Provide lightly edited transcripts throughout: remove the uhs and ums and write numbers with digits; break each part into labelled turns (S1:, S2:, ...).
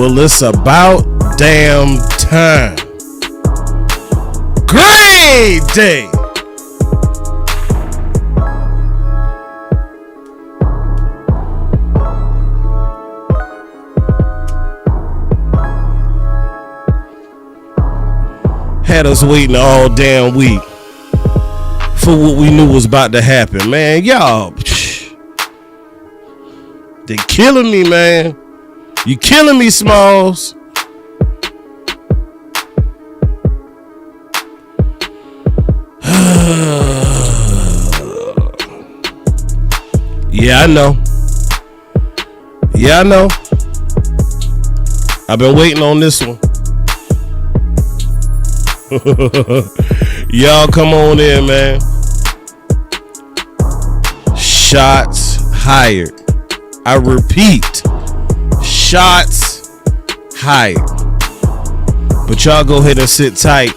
S1: Well, it's about damn time. Great day. Had us waiting all damn week for what we knew was about to happen, man. Y'all, they killing me, man. You killing me, Smalls. Yeah, I know. Yeah, I know. I've been waiting on this one. Y'all come on in, man. Schotts hired. I repeat, Schotts hired. But y'all go ahead and sit tight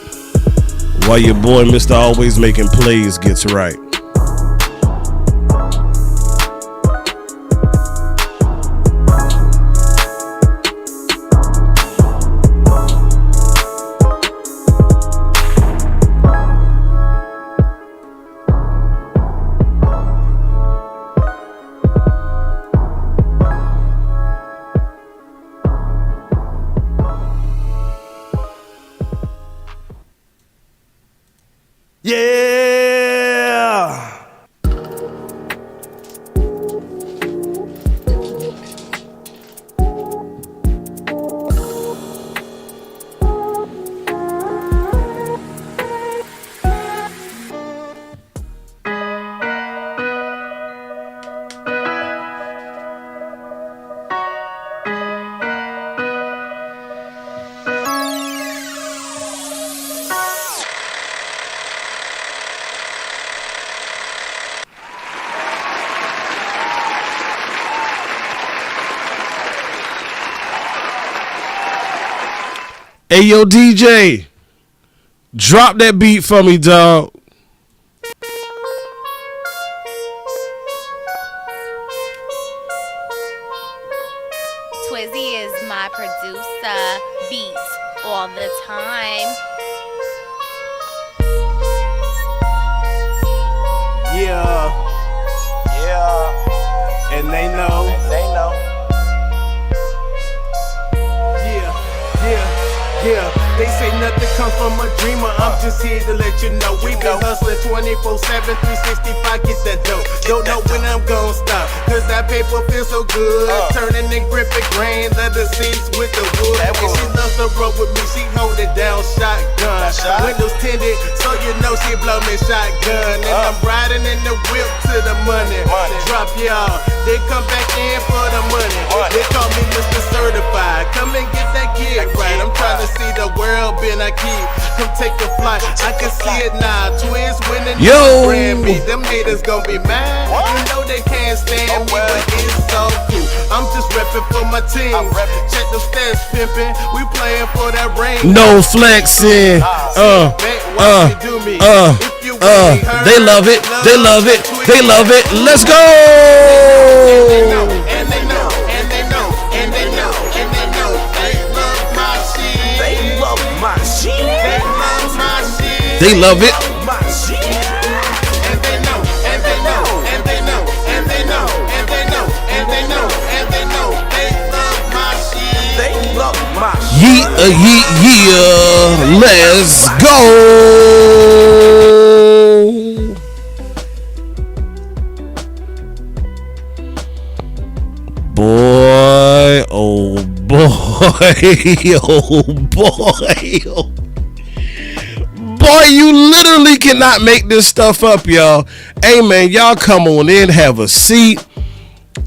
S1: while your boy Mr. Always Making Plays gets right. Yeah! Hey, yo, DJ, drop that beat for me, dog.
S2: Twizzy is my producer, beats all the time.
S3: Yeah, and they know. Yeah, they say nothing comes from a dreamer. I'm just here to let you know we been hustling 24/7, 365. Get that dope. Don't know when I'm gon' stop, cause that paper feels so good. Turning and gripping grain, leather seats with the wood. And she loves to roll with me, she hold it down shotgun. Windows tinted, so you know she blow me shotgun. And I'm riding in the whip to the money. Drop y'all, they come back in for the money. They call me Mr. Certified. Come and get that gig right. I'm trying to see the world been a key. Come take a flight, I can see it now. Twins winning,
S1: yo,
S3: me. Them haters gon' be mad. You know they can't stand me, but it's so cool. I'm just reppin' for my team. Check the stats, pimpin'. We playin' for that ring.
S1: No flexing. They love it. They love it. They love it. Let's go.
S3: And they know.
S1: They love it. Yeah. Let's go. Boy, oh boy, oh boy, oh. Boy, you literally cannot make this stuff up, y'all. Hey, man, y'all come on in, have a seat.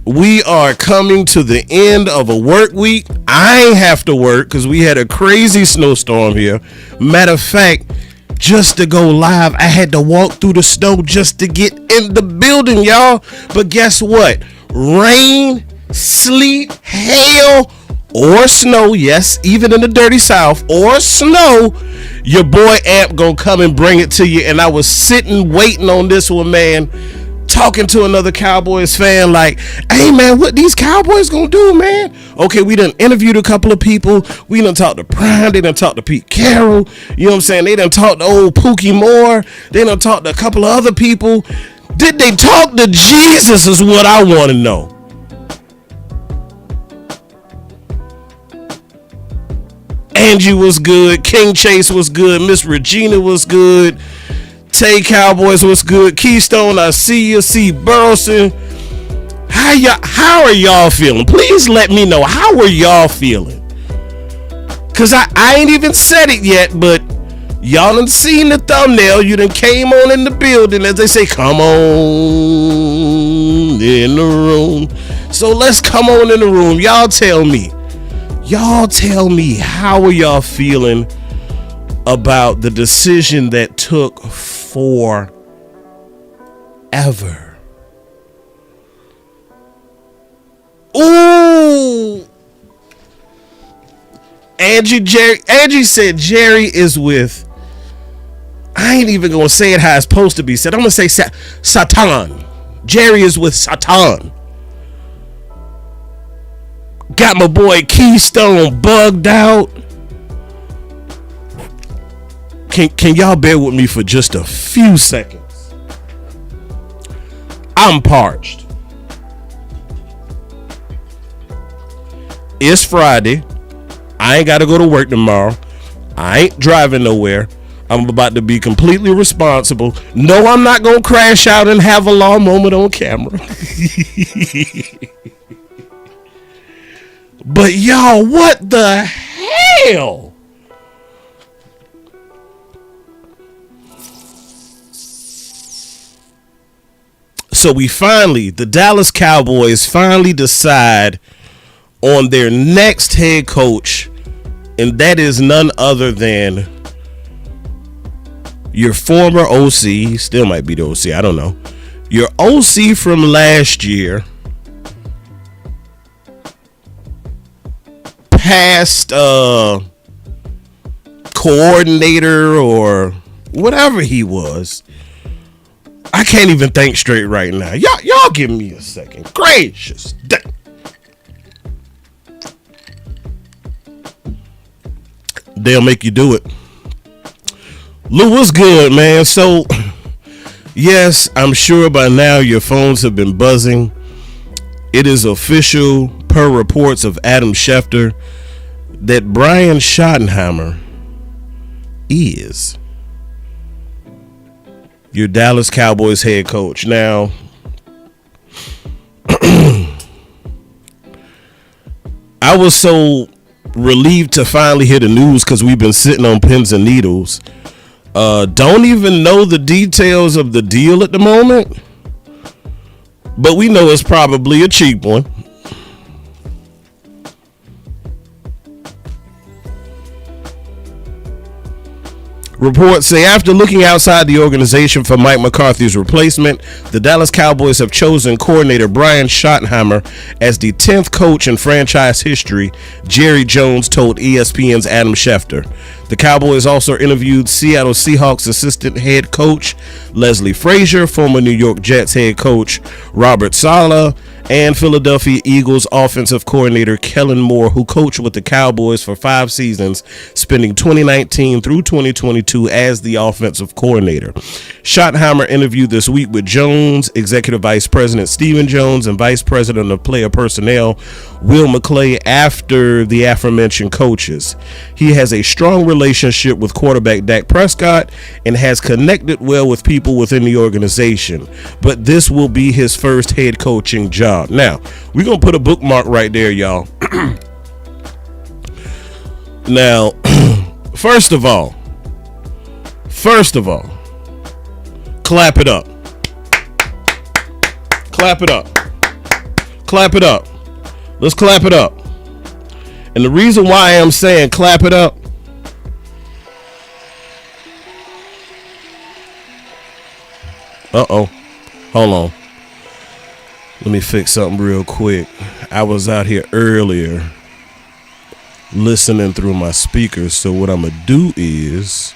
S1: We are coming to the end of a work week. I ain't have to work because we had a crazy snowstorm here. Matter of fact, just to go live, I had to walk through the snow just to get in the building, y'all. But guess what? Rain, sleet, hail, or snow, yes, even in the dirty South, or snow, your boy Amp gonna come and bring it to you. And I was sitting waiting on this one, man. talking to another Cowboys fan like, hey man, what these Cowboys gonna do, man? Okay, we done interviewed a couple of people. We done talked to Prime. They done talked to Pete Carroll. You know what I'm saying? They done talked to old Pookie Moore. They done talked to a couple of other people. Did they talk to Jesus is what I want to know. Angie was good. King Chase was good. Miss Regina was good. Tay Cowboys was good. Keystone, I see you. C. Burleson. How are y'all feeling? Please let me know. How are y'all feeling? Because I ain't even said it yet, but y'all done seen the thumbnail. You done came on in the building, as they say, come on in the room. So let's come on in the room. Y'all tell me, how are y'all feeling about the decision that took forever? Ooh. Angie said Jerry is with, I ain't even gonna say it how it's supposed to be said. I'm gonna say Satan. Jerry is with Satan. Got my boy Keystone bugged out. Can y'all bear with me for just a few seconds? I'm parched. It's Friday. I ain't got to go to work tomorrow. I ain't driving nowhere. I'm about to be completely responsible. No, I'm not going to crash out and have a long moment on camera. But y'all, what the hell? So the Dallas Cowboys finally decide on their next head coach, and that is none other than your former OC. He still might be the OC, I don't know. Your OC from last year, past coordinator or whatever he was. I can't even think straight right now. Y'all give me a second. Gracious. They'll make you do it. Lou, what's good, man? So, yes, I'm sure by now your phones have been buzzing. It is official, per reports of Adam Schefter, that Brian Schottenheimer is your Dallas Cowboys head coach. Now, I was so relieved to finally hear the news because we've been sitting on pins and needles. Don't even know the details of the deal at the moment, but we know it's probably a cheap one. Reports say after looking outside the organization for Mike McCarthy's replacement, the Dallas Cowboys have chosen coordinator Brian Schottenheimer as the 10th coach in franchise history, Jerry Jones told ESPN's Adam Schefter. The Cowboys also interviewed Seattle Seahawks assistant head coach Leslie Frazier, former New York Jets head coach Robert Saleh, and Philadelphia Eagles offensive coordinator Kellen Moore, who coached with the Cowboys for 5 seasons, spending 2019 through 2022 as the offensive coordinator. Schottenheimer interviewed this week with Jones, Executive Vice President Stephen Jones, and Vice President of Player Personnel Will McClay after the aforementioned coaches. He has a strong relationship with quarterback Dak Prescott and has connected well with people within the organization, but this will be his first head coaching job. Now, we're going to put a bookmark right there, y'all. Now, first of all, clap it up. Clap it up. Clap it up. Let's clap it up. And the reason why I am saying clap it up, hold on. Let me fix something real quick. I was out here earlier listening through my speakers. So what I'm going to do is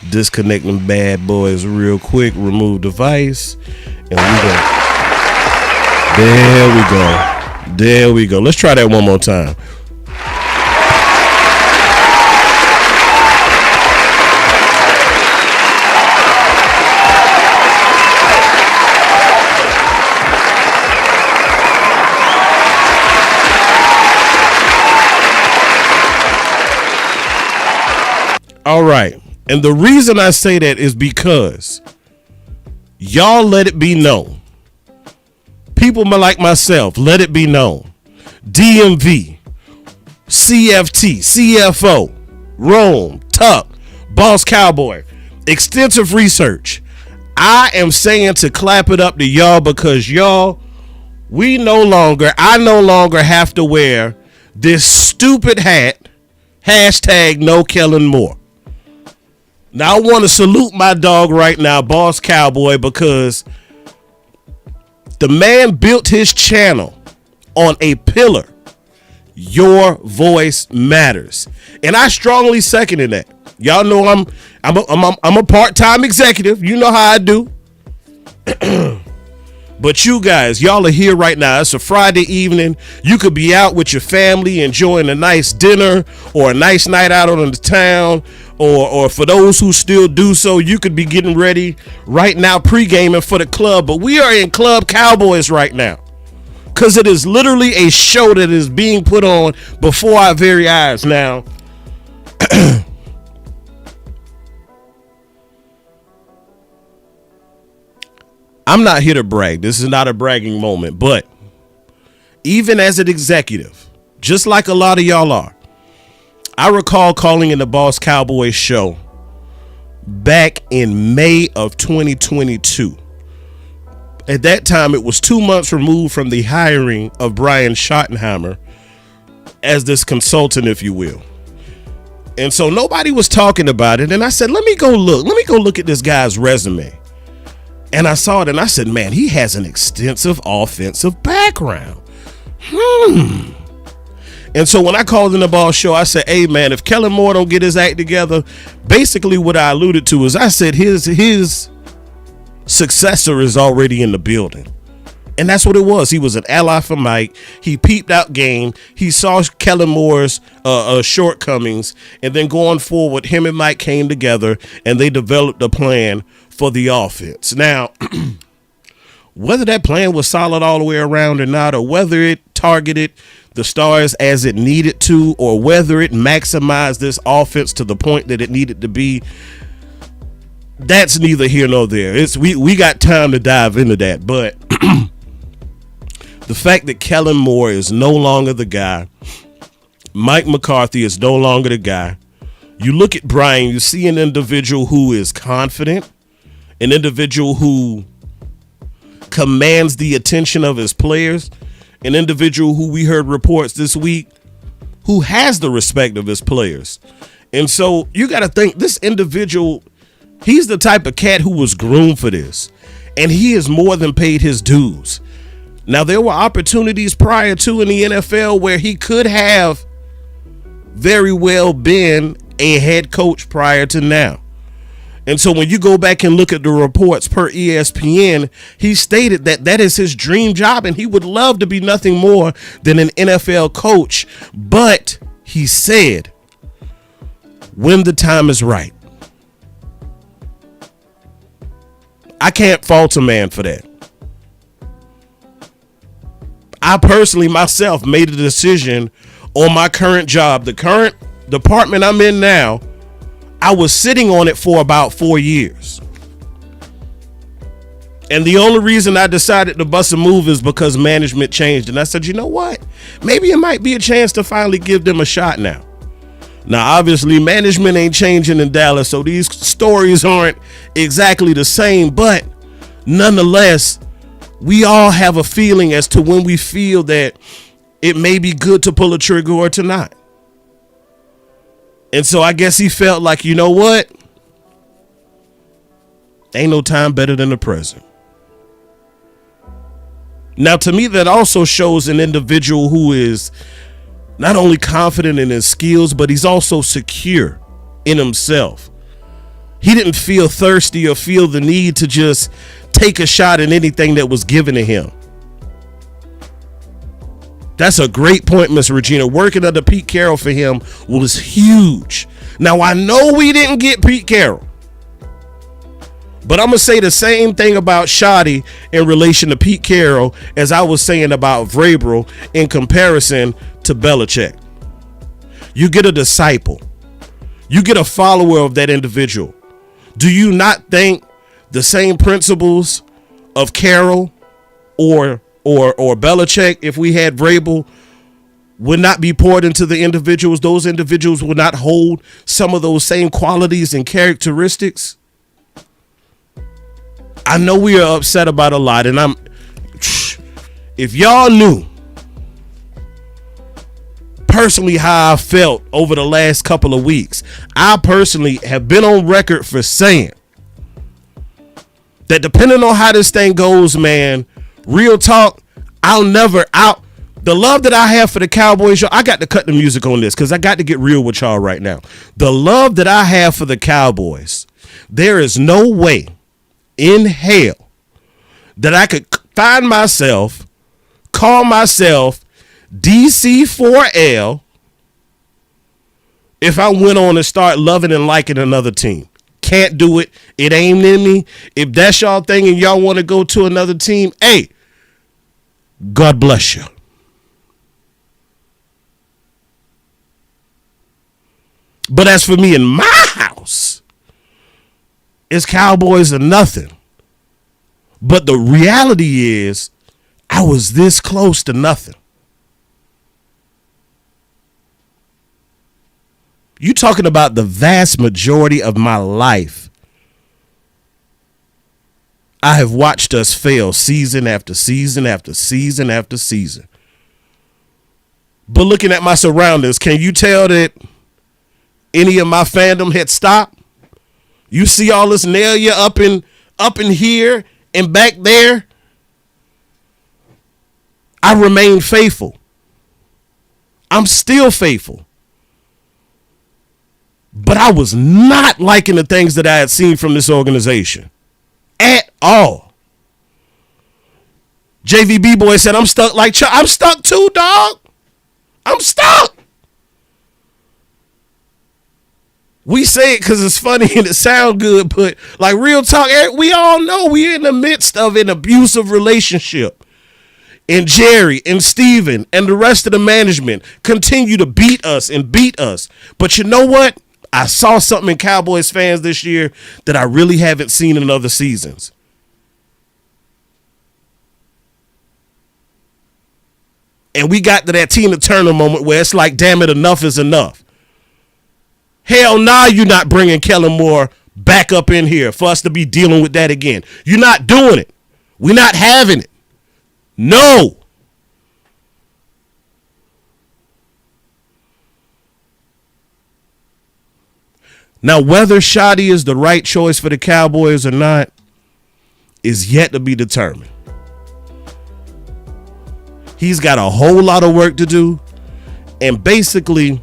S1: Disconnect them bad boys real quick. Remove device. And we go. There we go. There we go. Let's try that one more time. All right. And the reason I say that is because y'all let it be known. People like myself, let it be known. DMV, CFT, CFO, Rome, Tuck, Boss Cowboy, extensive research. I am saying to clap it up to y'all because y'all, I no longer have to wear this stupid hat, hashtag no Kellen Moore. Now I want to salute my dog right now, Boss Cowboy, because the man built his channel on a pillar. Your voice matters, and I strongly second in that. Y'all know I'm a part-time executive. You know how I do. But you guys, y'all are here right now. It's a Friday evening. You could be out with your family enjoying a nice dinner or a nice night out on the town. Or for those who still do so, you could be getting ready right now pre-gaming for the club. But we are in Club Cowboys right now because it is literally a show that is being put on before our very eyes. Now, I'm not here to brag. This is not a bragging moment. But even as an executive, just like a lot of y'all are, I recall calling in the Boss Cowboys show back in May of 2022. At that time, it was 2 months removed from the hiring of Brian Schottenheimer as this consultant, if you will. And so nobody was talking about it. And I said, let me go look at this guy's resume. And I saw it and I said, man, he has an extensive offensive background. And so when I called in the Boss show, I said, hey, man, if Kellen Moore don't get his act together, basically what I alluded to is I said his successor is already in the building. And that's what it was. He was an ally for Mike. He peeped out game. He saw Kellen Moore's shortcomings. And then going forward, him and Mike came together and they developed a plan for the offense. Now, whether that plan was solid all the way around or not, or whether it targeted the stars as it needed to, or whether it maximized this offense to the point that it needed to be, that's neither here nor there. We got time to dive into that. But the fact that Kellen Moore is no longer the guy, Mike McCarthy is no longer the guy. You look at Brian, you see an individual who is confident, an individual who commands the attention of his players, an individual who we heard reports this week who has the respect of his players. And so you got to think this individual, he's the type of cat who was groomed for this, and he has more than paid his dues. Now, there were opportunities prior to in the NFL where he could have very well been a head coach prior to now. And so when you go back and look at the reports per ESPN, he stated that that is his dream job and he would love to be nothing more than an NFL coach. But he said, when the time is right. I can't fault a man for that. I personally myself made a decision on my current job, the current department I'm in now. I was sitting on it for about 4 years. And the only reason I decided to bust a move is because management changed. And I said, you know what? Maybe it might be a chance to finally give them a shot now. Now, obviously, management ain't changing in Dallas, so these stories aren't exactly the same. But nonetheless, we all have a feeling as to when we feel that it may be good to pull a trigger or to not. And so I guess he felt like, you know what? Ain't no time better than the present. Now, to me, that also shows an individual who is not only confident in his skills, but he's also secure in himself. He didn't feel thirsty or feel the need to just take a shot at anything that was given to him. That's a great point, Miss Regina. Working under Pete Carroll for him was huge. Now, I know we didn't get Pete Carroll, but I'm going to say the same thing about Schotts in relation to Pete Carroll as I was saying about Vrabel in comparison to Belichick. You get a disciple. You get a follower of that individual. Do you not think the same principles of Carroll or Belichick, if we had Vrabel, would not be poured into the individuals? Those individuals would not hold some of those same qualities and characteristics? I know we are upset about a lot, and if y'all knew personally how I felt over the last couple of weeks, I personally have been on record for saying that depending on how this thing goes, man, real talk, the love that I have for the Cowboys, y'all, I got to cut the music on this because I got to get real with y'all right now. The love that I have for the Cowboys, there is no way in hell that I could find myself, call myself DC4L if I went on and start loving and liking another team. Can't do it. It ain't in me. If that's y'all thing and y'all want to go to another team, hey, God bless you. But as for me in my house, it's Cowboys or nothing. But the reality is, I was this close to nothing. You talking about the vast majority of my life, I have watched us fail season after season after season after season. But looking at my surroundings, can you tell that any of my fandom had stopped? You see all this nail you up in here and back there? I remain faithful. I'm still faithful. But I was not liking the things that I had seen from this organization at all. JVB boy said, I'm stuck like Chuck. I'm stuck too, dog. I'm stuck. We say it because it's funny and it sounds good, but like real talk, we all know we're in the midst of an abusive relationship. And Jerry and Steven and the rest of the management continue to beat us and beat us. But you know what? I saw something in Cowboys fans this year that I really haven't seen in other seasons. And we got to that Tina Turner moment where it's like, damn it, enough is enough. Hell nah, you're not bringing Kellen Moore back up in here for us to be dealing with that again. You're not doing it. We're not having it. No. Now, whether Schotts is the right choice for the Cowboys or not is yet to be determined. He's got a whole lot of work to do. And basically,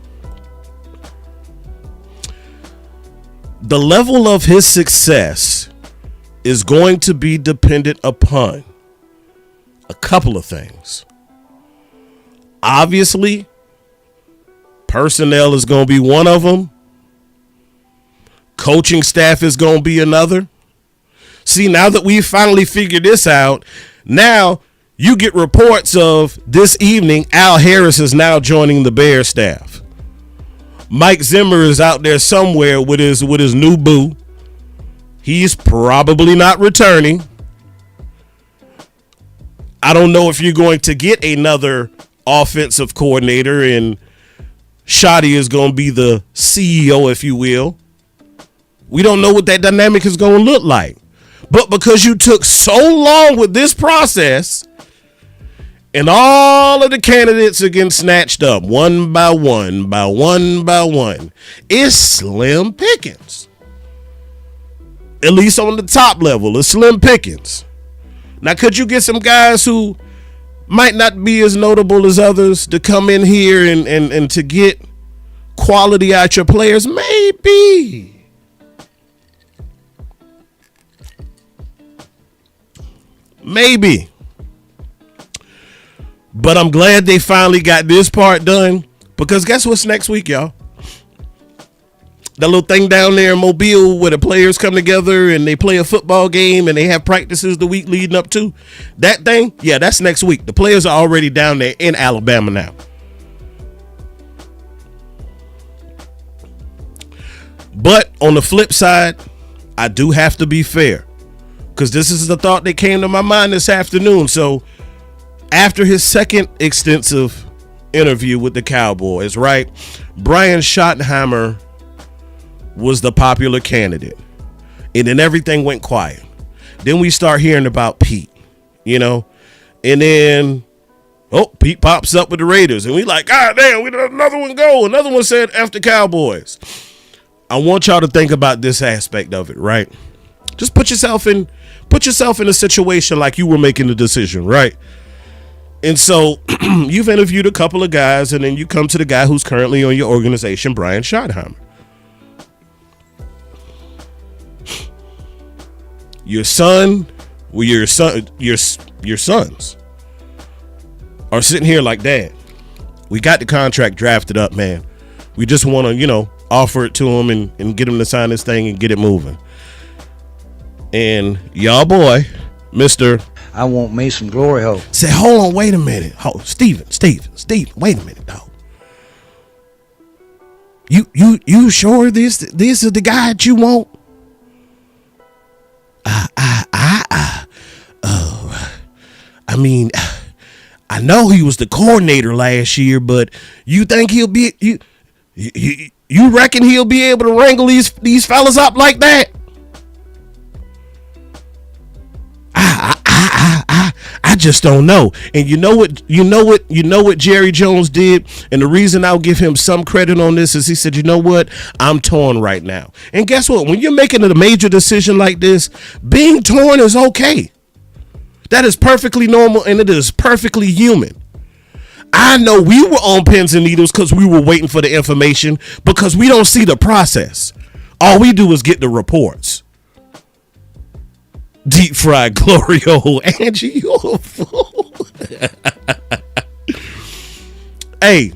S1: the level of his success is going to be dependent upon a couple of things. Obviously, personnel is going to be one of them. Coaching staff is going to be another. See, now that we've finally figured this out, now you get reports of this evening, Al Harris is now joining the Bears staff. Mike Zimmer is out there somewhere with his new boo. He's probably not returning. I don't know if you're going to get another offensive coordinator and Schotts is going to be the CEO, if you will. We don't know what that dynamic is going to look like. But because you took so long with this process and all of the candidates are getting snatched up one by one, it's slim pickings. At least on the top level, it's slim pickings. Now, could you get some guys who might not be as notable as others to come in here and to get quality out your players? Maybe. Maybe. But I'm glad they finally got this part done, because guess what's next week, y'all? That little thing down there in Mobile where the players come together and they play a football game and they have practices the week leading up to that thing. Yeah, that's next week. The players are already down there in Alabama now. But on the flip side, I do have to be fair, because this is the thought that came to my mind this afternoon. So after his second extensive interview with the Cowboys, right, Brian Schottenheimer was the popular candidate, and then everything went quiet. Then we start hearing about Pete, and then Pete pops up with the Raiders, and we like, God damn, we let another one go. Another one said F the Cowboys. I want y'all to think about this aspect of it, right? Just put yourself in a situation like you were making the decision, right? And so you've interviewed a couple of guys, and then you come to the guy who's currently on your organization, Brian Schottenheimer. Your sons are sitting here like, Dad, we got the contract drafted up, man. We just want to, offer it to him and get him to sign this thing and get it moving. And y'all boy, Mr.
S4: I want me some glory hole.
S1: Say, hold on, wait a minute. Steven, wait a minute, dog. You sure this is the guy that you want? I mean, I know he was the coordinator last year, but you think he'll be you reckon he'll be able to wrangle these fellas up like that? I just don't know. And you know what Jerry Jones did, and the reason I'll give him some credit on this is he said, you know what, I'm torn right now. And guess what, when you're making a major decision like this, being torn is okay. That is perfectly normal, and it is perfectly human. I know we were on pins and needles because we were waiting for the information, because we don't see the process. All we do is get the reports. Deep fried glory hole. Angie, you a fool. Hey,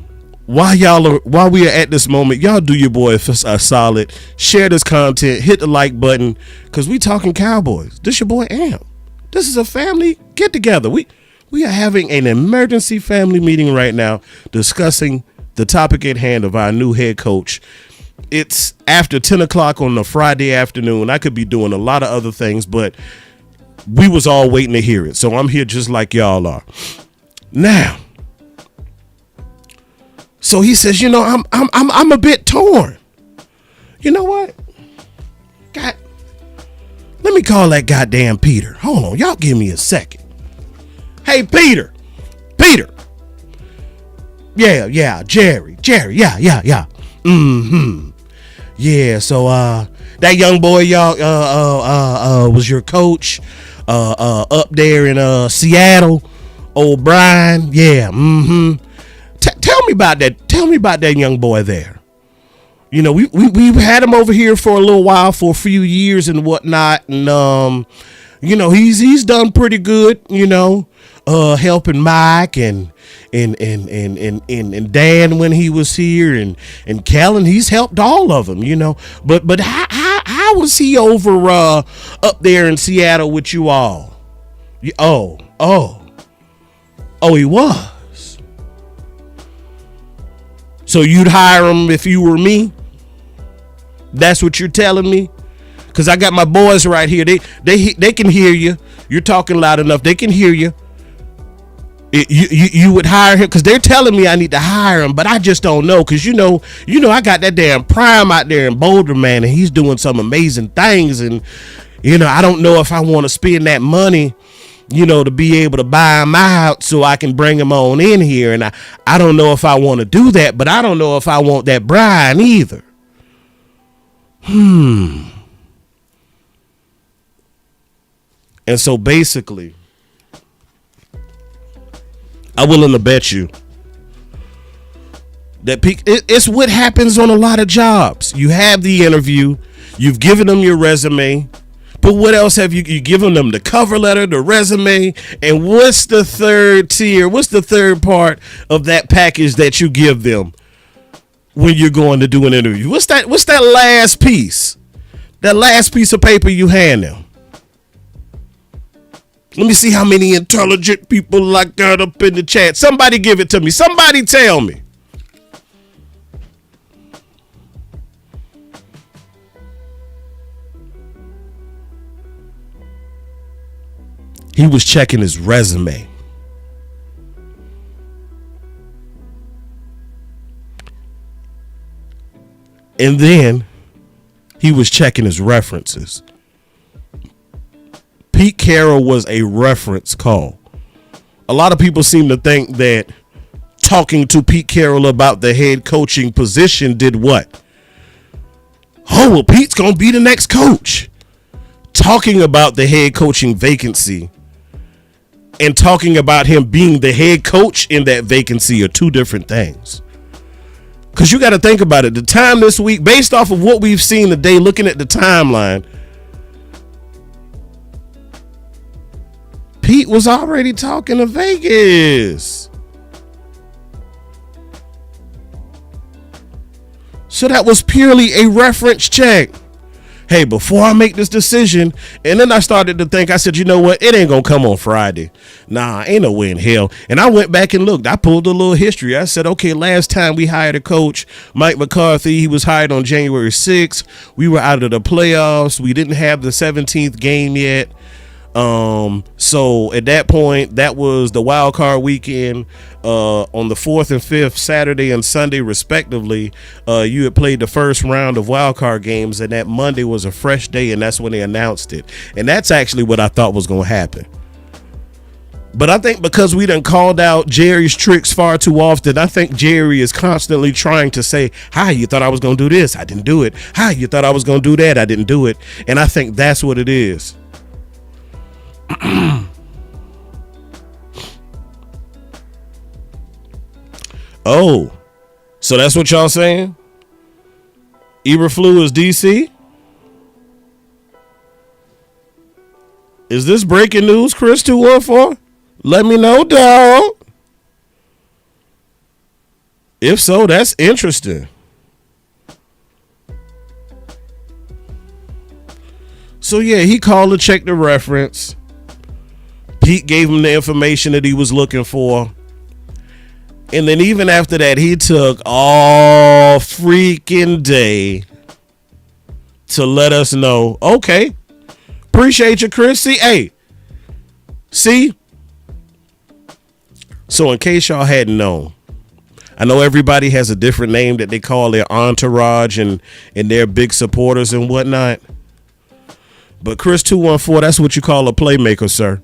S1: while we are at this moment, y'all do your boy a solid. Share this content, hit the like button, because we talking Cowboys. This your boy Am. This is a family get together. We are having an emergency family meeting right now, discussing the topic at hand of our new head coach. It's after 10 o'clock on a Friday afternoon. I could be doing a lot of other things, but we was all waiting to hear it. So I'm here just like y'all are. Now, so he says, I'm a bit torn. You know what? God, let me call that goddamn Peter. Hold on, y'all give me a second. Hey, Peter. Yeah, Jerry, yeah. Mm-hmm. Yeah, so that young boy y'all was your coach up there in Seattle, old Brian. Yeah, mm-hmm. Tell me about that young boy there. We've had him over here for a little while, for a few years and whatnot, and he's done pretty good, helping Mike and Dan when he was here, and Kellen, he's helped all of them, but how was he over up there in Seattle with you all? Oh, he was. So you'd hire him if you were me? That's what you're telling me? Because I got my boys right here. They can hear you. You're talking loud enough. They can hear you. You would hire him, because they're telling me I need to hire him, but I just don't know, because I got that damn Prime out there in Boulder, man, and he's doing some amazing things, and I don't know if I want to spend that money, to be able to buy him out so I can bring him on in here, and I don't know if I want to do that, but I don't know if I want that Brian either. And so basically, I'm willing to bet you that it's what happens on a lot of jobs. You have the interview, you've given them your resume, But what else have you given them? The cover letter, the resume, and what's the third tier? What's the third part of that package that you give them when you're going to do an interview? What's that last piece? That last piece of paper you hand them. Let me see how many intelligent people I got up in the chat. Somebody give it to me. Somebody tell me. He was checking his resume. And then he was checking his references. Pete Carroll was a reference call. A lot of people seem to think that talking to Pete Carroll about the head coaching position did what? Oh, well, Pete's going to be the next coach. Talking about the head coaching vacancy and talking about him being the head coach in that vacancy are two different things. Because you got to think about it. The time this week, based off of what we've seen today, looking at the timeline, Pete was already talking to Vegas. So that was purely a reference check. Hey, before I make this decision, and then I started to think, I said, you know what? It ain't going to come on Friday. Nah, ain't no way in hell. And I went back and looked. I pulled a little history. I said, okay, last time we hired a coach, Mike McCarthy, he was hired on January 6th. We were out of the playoffs. We didn't have the 17th game yet. So at that point, that was the wild card weekend, on the 4th and 5th, Saturday and Sunday respectively. You had played the first round of wild card games, and that Monday was a fresh day, and that's when they announced it. And that's actually what I thought was going to happen. But I think because we done called out Jerry's tricks far too often, I think Jerry is constantly trying to say, hi, you thought I was going to do this. I didn't do it. Hi, you thought I was going to do that. I didn't do it. And I think that's what it is. Oh, so that's what y'all saying? Eberflus is DC? Is this breaking news, Chris 214? Let me know, dog. If so, that's interesting. So yeah, he called to check the reference. Pete gave him the information that he was looking for. And then even after that, he took all freaking day to let us know, okay, appreciate you, Chris. See? So in case y'all hadn't known, I know everybody has a different name that they call their entourage and their big supporters and whatnot. But Chris 214, that's what you call a playmaker, sir.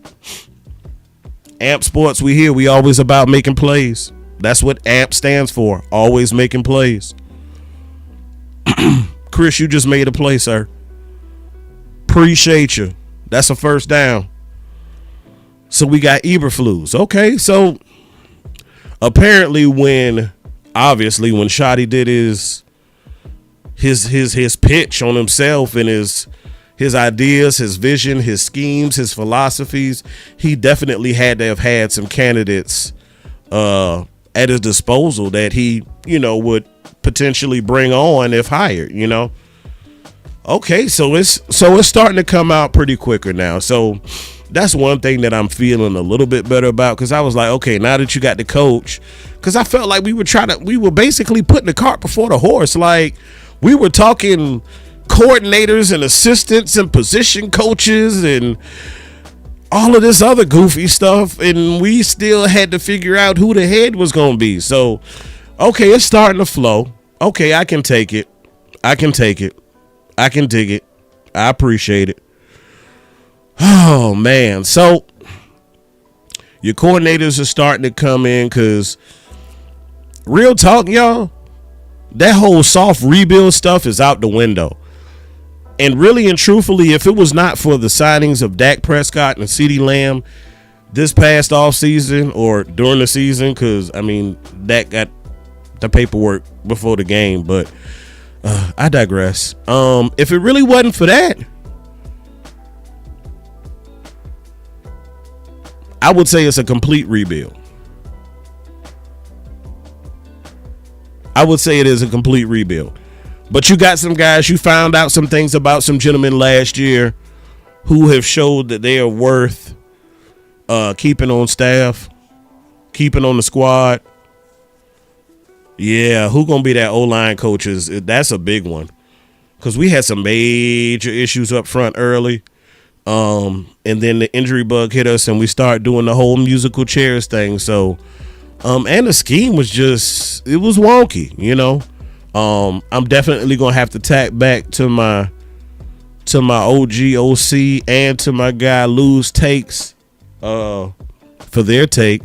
S1: AMP Sports, we here. We always about making plays. That's what AMP stands for. Always making plays. Chris, you just made a play, sir. Appreciate you. That's a first down. So we got Eberflus. Okay, so apparently when Schotty did his pitch on himself and his ideas, his vision, his schemes, his philosophies, he definitely had to have had some candidates at his disposal that he, would potentially bring on if hired, Okay, so it's starting to come out pretty quicker now. So that's one thing that I'm feeling a little bit better about, because I was like, okay, now that you got the coach, because I felt like we were basically putting the cart before the horse. Like, we were talking coordinators and assistants and position coaches and all of this other goofy stuff, and we still had to figure out who the head was going to be. So, okay, it's starting to flow. Okay, I can take it. I can take it. I can dig it. I appreciate it. Oh, man. So, your coordinators are starting to come in, because real talk, y'all, that whole soft rebuild stuff is out the window. And really and truthfully, if it was not for the signings of Dak Prescott and CeeDee Lamb this past offseason or during the season, because, Dak got the paperwork before the game, but I digress. If it really wasn't for that, I would say it's a complete rebuild. I would say it is a complete rebuild. But you got some guys, you found out some things about some gentlemen last year who have showed that they are worth keeping on staff, keeping on the squad. Yeah, who gonna be that O-line coach? That's a big one. Because we had some major issues up front early. And then the injury bug hit us and we started doing the whole musical chairs thing. So, and the scheme was it was wonky, you know. I'm definitely gonna have to tap back to my OG OC and to my guy Lou's takes for their take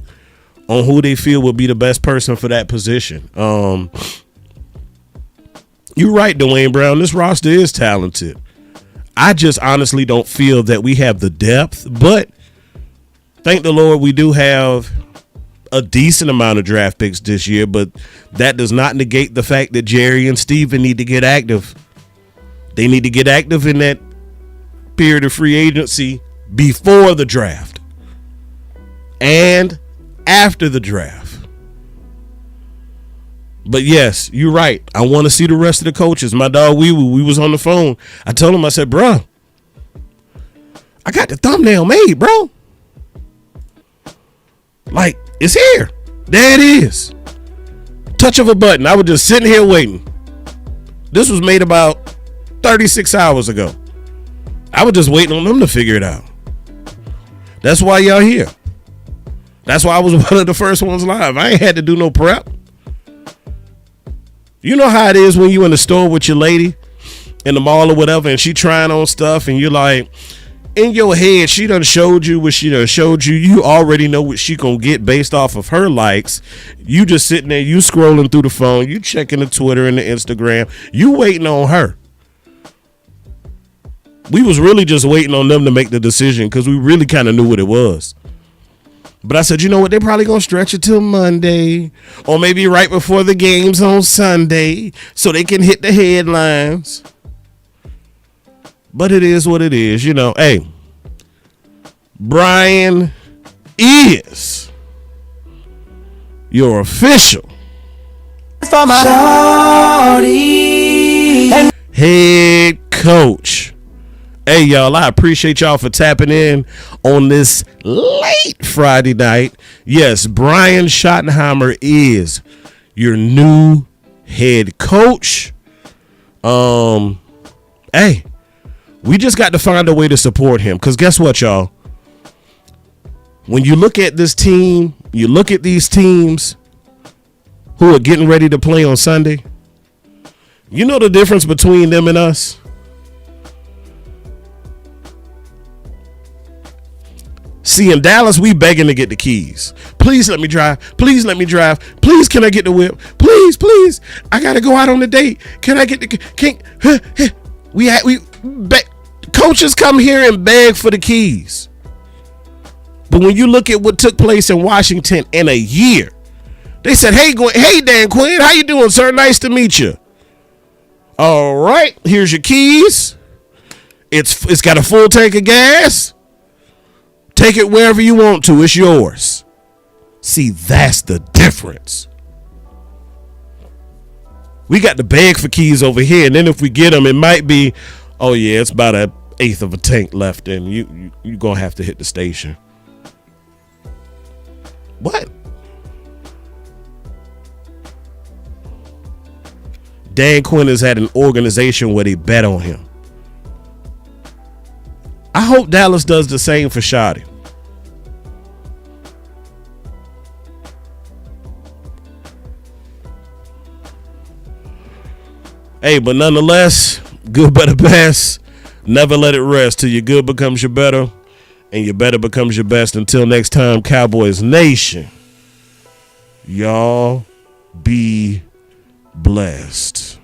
S1: on who they feel would be the best person for that position. You're right, Dwayne Brown. This roster is talented. I just honestly don't feel that we have the depth, but thank the Lord we do have a decent amount of draft picks this year, but that does not negate the fact that Jerry and Steven need to get active. They need to get active in that period of free agency before the draft and after the draft. But yes, you're right. I want to see the rest of the coaches. My dog, we was on the phone. I told him, I said, bro, I got the thumbnail made, bro. Like, it's here. There it is. Touch of a button. I was just sitting here waiting. This was made about 36 hours ago. I was just waiting on them to figure it out. That's why y'all here. That's why I was one of the first ones live. I ain't had to do no prep. You know how it is when you in the store with your lady in the mall or whatever, and she trying on stuff, and you're like, in your head, she done showed you what she done showed you. You already know what she gonna get based off of her likes. You just sitting there, you scrolling through the phone, you checking the Twitter and the Instagram, you waiting on her. We was really just waiting on them to make the decision because we really kind of knew what it was. But I said, you know what? They're probably going to stretch it till Monday or maybe right before the games on Sunday so they can hit the headlines. But it is what it is. You know, hey, Brian is your official head coach. Hey, y'all, I appreciate y'all for tapping in on this late Friday night. Yes, Brian Schottenheimer is your new head coach. Hey, we just got to find a way to support him because guess what, y'all? When you look at this team, you look at these teams who are getting ready to play on Sunday, you know the difference between them and us? See, in Dallas, we begging to get the keys. Please let me drive. Please let me drive. Please, can I get the whip? Please, please. I got to go out on a date. Can I get the... Coaches come here and beg for the keys. But when you look at what took place in Washington in a year, they said, hey, Dan Quinn, how you doing, sir? Nice to meet you. All right, here's your keys. It's got a full tank of gas. Take it wherever you want to. It's yours. See, that's the difference. We got to beg for keys over here, and then if we get them, it might be, oh yeah, it's about an eighth of a tank left, and you're gonna have to hit the station. What? Dan Quinn has had an organization where they bet on him. I hope Dallas does the same for Schotty. Hey, but nonetheless, good, better, best. Never let it rest till your good becomes your better and your better becomes your best. Until next time, Cowboys Nation, y'all be blessed.